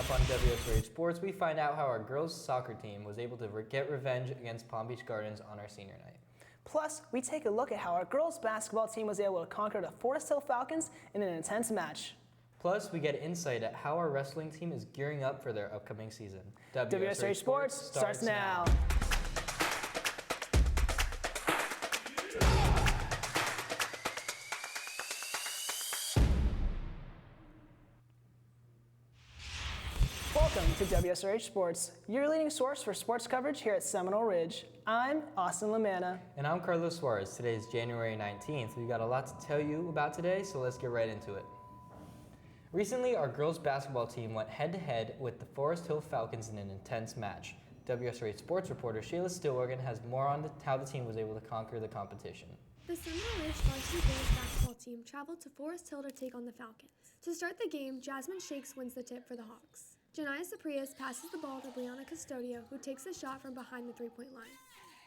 up on WSRH Sports, we find out how our girls soccer team was able to get revenge against Palm Beach Gardens on our senior night. Plus, we take a look at how our girls basketball team was able to conquer the Forest Hill Falcons in an intense match. Plus, we get insight at how our wrestling team is gearing up for their upcoming season. WSRH Sports starts now. Welcome to WSRH Sports, your leading source for sports coverage here at Seminole Ridge. I'm Austin Lamanna. And I'm Carlos Suarez. Today is January 19th. We've got a lot to tell you about today, so let's get right into it. Recently, our girls basketball team went head-to-head with the Forest Hill Falcons in an intense match. WSRH Sports reporter Shayla Stillorgan has more on how the team was able to conquer the competition. The Seminole Ridge varsity girls basketball team traveled to Forest Hill to take on the Falcons. To start the game, Jasmine Shakes wins the tip for the Hawks. Janiyah Saprias passes the ball to Brianna Custodio, who takes a shot from behind the three-point line.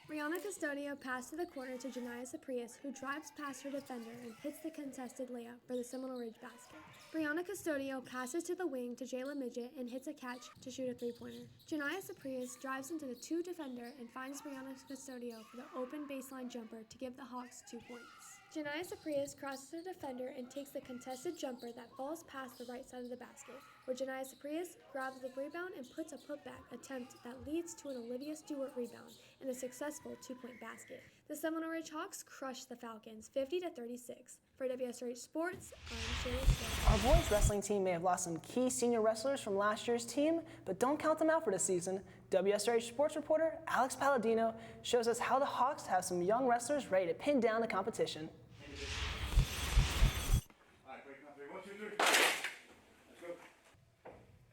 Brianna Custodio passes to the corner to Janiyah Saprias, who drives past her defender and hits the contested layup for the Seminole Ridge basket. Brianna Custodio passes to the wing to Jayla Midget and hits a catch to shoot a three-pointer. Janiyah Saprias drives into the two defender and finds Brianna Custodio for the open baseline jumper to give the Hawks 2 points. Janiyah Saprias crosses the defender and takes the contested jumper that falls past the right side of the basket, where Janiyah Saprias grabs the rebound and puts a putback attempt that leads to an Olivia Stewart rebound and a successful 2-point basket. The Seminole Ridge Hawks crushed the Falcons 50-36. For WSRH Sports, I'm Shayla Stillorgan. Our boys wrestling team may have lost some key senior wrestlers from last year's team, but don't count them out for this season. WSRH Sports reporter Alex Palladino shows us how the Hawks have some young wrestlers ready to pin down the competition.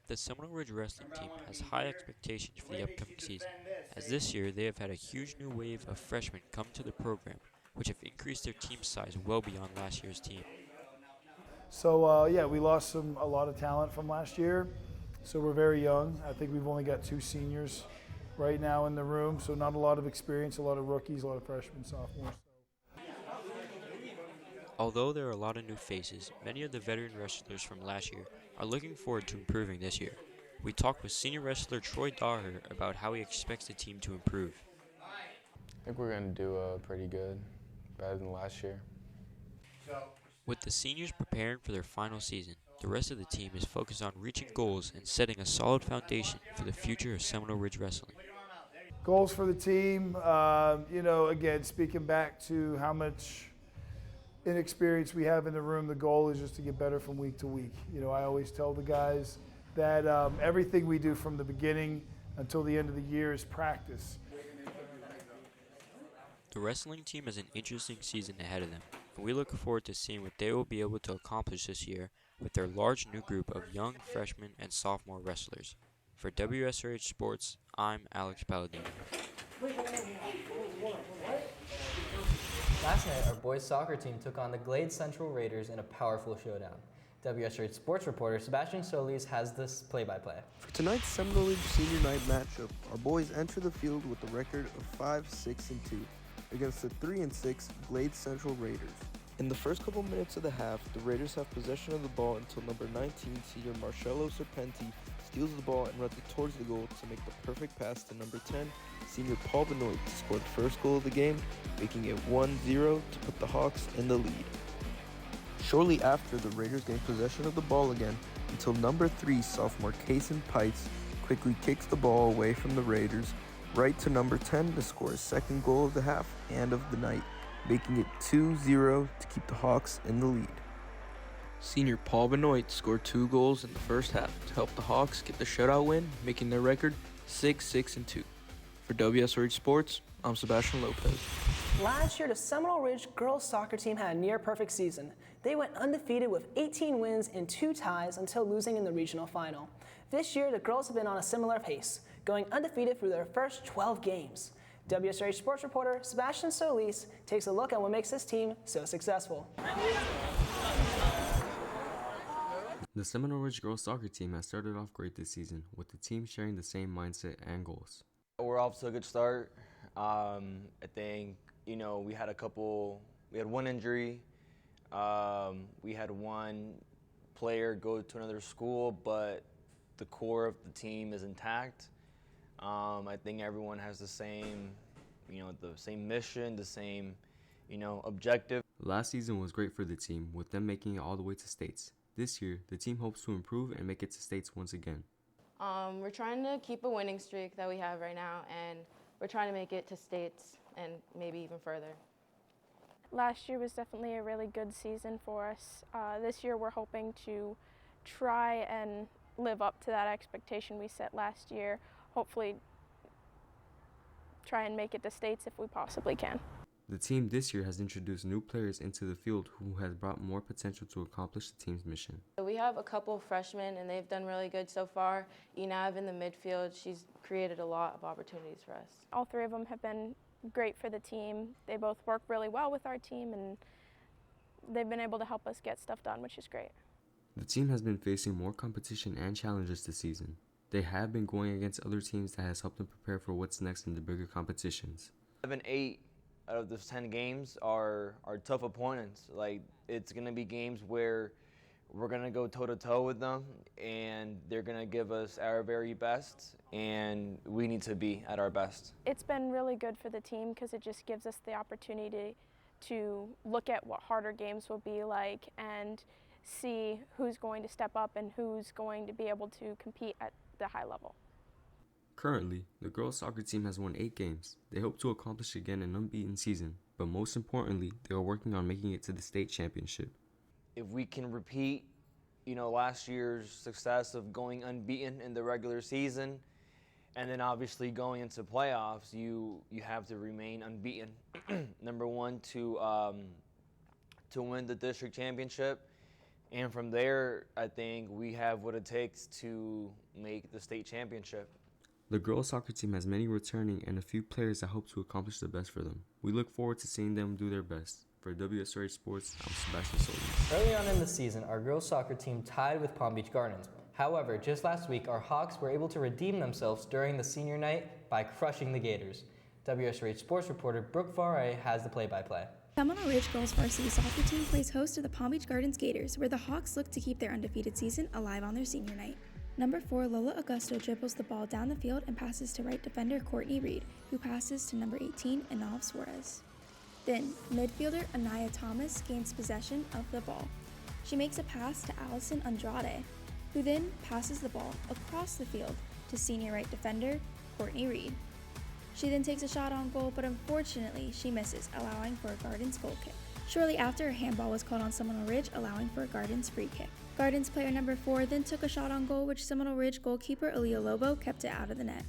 The Seminole Ridge wrestling team has high expectations for the upcoming season, as this year they have had a huge new wave of freshmen come to the program, which have increased their team size well beyond last year's team. So we lost a lot of talent from last year, so we're very young. I think we've only got 2 seniors right now in the room, so not a lot of experience, a lot of rookies, a lot of freshmen, sophomores. Although there are a lot of new faces, many of the veteran wrestlers from last year are looking forward to improving this year. We talked with senior wrestler Troy Daher about how he expects the team to improve. I think we're going to do pretty good, better than last year. With the seniors preparing for their final season, the rest of the team is focused on reaching goals and setting a solid foundation for the future of Seminole Ridge Wrestling. Goals for the team, again, speaking back to how much inexperience we have in the room, the goal is just to get better from week to week. I always tell the guys that everything we do from the beginning until the end of the year is practice. The wrestling team has an interesting season ahead of them, and we look forward to seeing what they will be able to accomplish this year with their large new group of young freshmen and sophomore wrestlers. For WSRH Sports, I'm Alex Palladino. Last night, our boys soccer team took on the Glade Central Raiders in a powerful showdown. WSRH Sports reporter Sebastian Solis has this play-by-play. For tonight's Seminole Ridge Senior Night matchup, our boys enter the field with a record of 5-6-2 against the 3-6 Glade Central Raiders. In the first couple minutes of the half, the Raiders have possession of the ball until number 19 senior Marcello Serpenti steals the ball and runs it towards the goal to make the perfect pass to number 10 senior Paul Benoit to score the first goal of the game, making it 1-0 to put the Hawks in the lead. Shortly after, the Raiders gain possession of the ball again until number 3 sophomore Kaysen Pites quickly kicks the ball away from the Raiders right to number 10 to score his second goal of the half and of the night, making it 2-0 to keep the Hawks in the lead. Senior Paul Benoit scored 2 goals in the first half to help the Hawks get the shutout win, making their record 6-6-2. For WSRH Sports, I'm Sebastian Lopez. Last year, the Seminole Ridge girls soccer team had a near-perfect season. They went undefeated with 18 wins and 2 ties until losing in the regional final. This year, the girls have been on a similar pace, going undefeated through their first 12 games. WSRH Sports reporter Sebastian Solis takes a look at what makes this team so successful. The Seminole Ridge girls soccer team has started off great this season, with the team sharing the same mindset and goals. We're off to a good start. I think, we had one injury. We had one player go to another school, but the core of the team is intact. I think everyone has the same, the same mission, the same, objective. Last season was great for the team, with them making it all the way to states. This year, the team hopes to improve and make it to states once again. We're trying to keep a winning streak that we have right now, and we're trying to make it to states and maybe even further. Last year was definitely a really good season for us. This year we're hoping to try and live up to that expectation we set last year. Hopefully try and make it to states if we possibly can. The team this year has introduced new players into the field who has brought more potential to accomplish the team's mission. We have a couple of freshmen, and they've done really good so far. Enav in the midfield, she's created a lot of opportunities for us. All three of them have been great for the team. They both work really well with our team, and they've been able to help us get stuff done, which is great. The team has been facing more competition and challenges this season. They have been going against other teams that has helped them prepare for what's next in the bigger competitions. 8 out of those 10 games are tough opponents. Like, it's going to be games where we're going to go toe-to-toe with them, and they're going to give us our very best, and we need to be at our best. It's been really good for the team because it just gives us the opportunity to look at what harder games will be like and see who's going to step up and who's going to be able to compete at the high level. Currently, the girls soccer team has won 8 games. They hope to accomplish again an unbeaten season, but most importantly, they are working on making it to the state championship. If we can repeat, last year's success of going unbeaten in the regular season, and then obviously going into playoffs, you have to remain unbeaten. Number one, to win the district championship, and from there, I think we have what it takes to make the state championship. The girls soccer team has many returning and a few players that hope to accomplish the best for them. We look forward to seeing them do their best. For WSRH Sports, I'm Sebastian Solis. Early on in the season, our girls soccer team tied with Palm Beach Gardens. However, just last week, our Hawks were able to redeem themselves during the senior night by crushing the Gators. WSRH Sports reporter Brooke Farre has the play-by-play. Seminole Ridge girls varsity soccer team plays host to the Palm Beach Gardens Gators, where the Hawks look to keep their undefeated season alive on their senior night. Number 4, Lola Augusto dribbles the ball down the field and passes to right defender Courtney Reed, who passes to number 18, Inav Suarez. Then, midfielder Anaya Thomas gains possession of the ball. She makes a pass to Allison Andrade, who then passes the ball across the field to senior right defender Courtney Reed. She then takes a shot on goal, but unfortunately she misses, allowing for a Gardens goal kick. Shortly after, a handball was called on Seminole Ridge, allowing for a Gardens free kick. Gardens player number 4 then took a shot on goal, which Seminole Ridge goalkeeper Aaliyah Lobo kept it out of the net.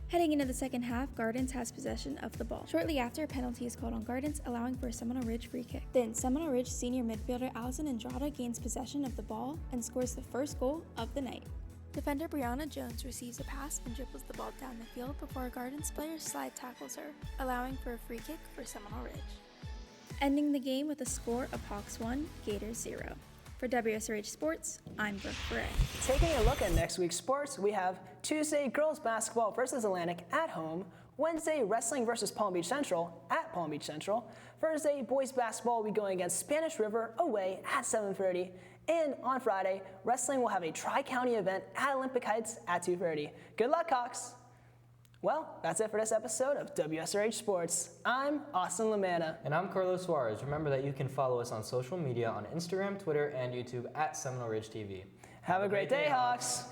Heading into the second half, Gardens has possession of the ball. Shortly after, a penalty is called on Gardens, allowing for a Seminole Ridge free kick. Then, Seminole Ridge senior midfielder Allison Andrade gains possession of the ball and scores the first goal of the night. Defender Brianna Jones receives a pass and dribbles the ball down the field before a Gardens player slide tackles her, allowing for a free kick for Seminole Ridge. Ending the game with a score of Hawks 1, Gators 0. For WSRH Sports, I'm Brooke Bray. Taking a look at next week's sports, we have Tuesday girls basketball versus Atlantic at home, Wednesday wrestling versus Palm Beach Central at Palm Beach Central, Thursday boys basketball will be going against Spanish River away at 7:30, and on Friday, wrestling will have a tri-county event at Olympic Heights at 2:30. Good luck, Hawks! Well, that's it for this episode of WSRH Sports. I'm Austin Lamanna. And I'm Carlos Suarez. Remember that you can follow us on social media on Instagram, Twitter, and YouTube at Seminole Ridge TV. Have a great day, Hawks.